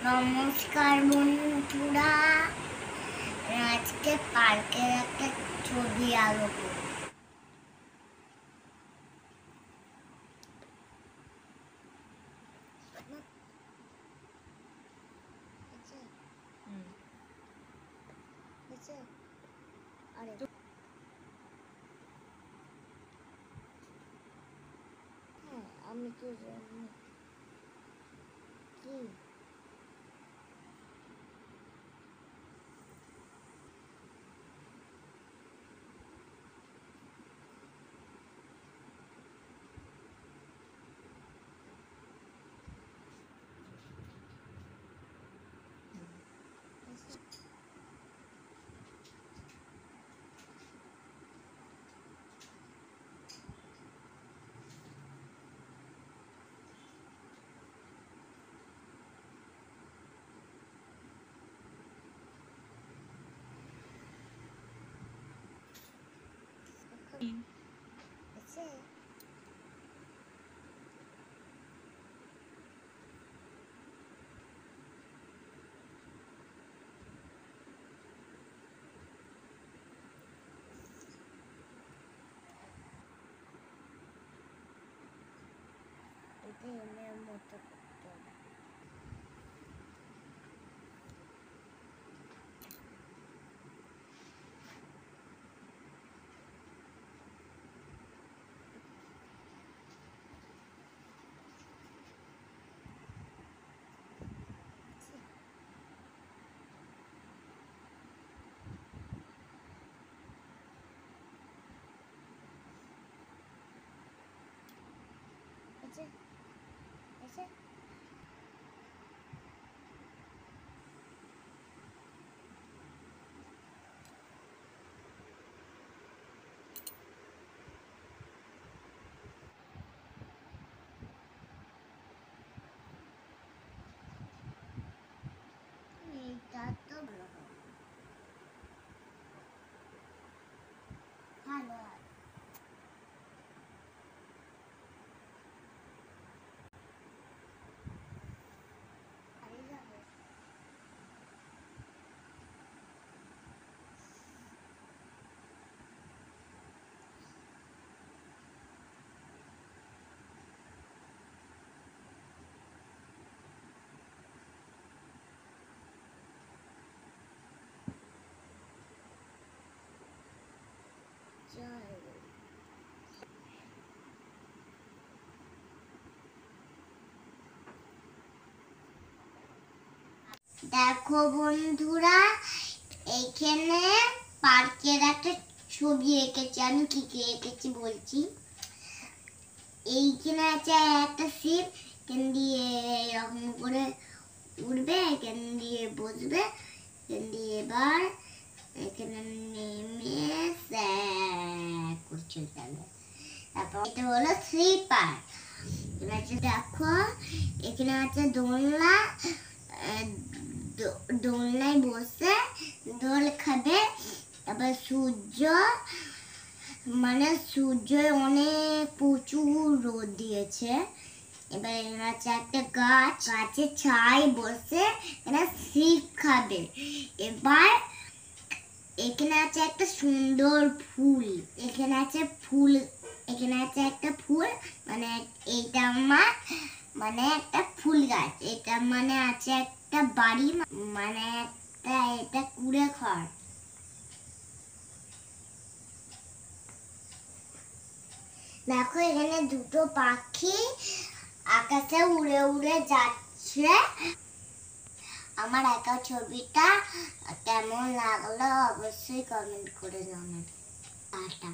নমস্কার বন্ধুরা, আজকে পার্কের একটা ছবি আঁকবো। আমি কি জানি কি এটা এমএর মতো করতে হবে। এইটা তো ভালো হয়। দেখো বন্ধুরা, এইখানে পার্কের একটা ছবি এঁকেছি। আমি কি কি এঁকেছি বলছি। এইখানে আছে একটা শিপ, এখান দিয়ে এরকম করে উঠবে, এখান দিয়ে বসবে, এখান দিয়ে এবার এখানে নেমে করছে। তারপর এটা হলো স্লিপার। দেখো এখানে আছে দোলনা, দোলনায় বসে দোল খাবে। তারপর সূর্য অনেক প্রচুর রোদ দিয়েছে। এবার এখানে আছে একটা গাছের ছায় বসে এরা শিখ খাবে। এবার এখানে আছে একটা সুন্দর ফুল, এখানে আছে একটা ফুল, মানে এইটা আমার একটা ফুল গাছ। এটা আছে একটা বাড়ি, এটা কুড়ে ঘর। দেখো এখানে দুটো পাখি আকাশে উড়ে উড়ে যাচ্ছে। আমার একা ছবিটা কেমন লাগলো অবশ্যই কমেন্ট করে জানাবেন। টাটা।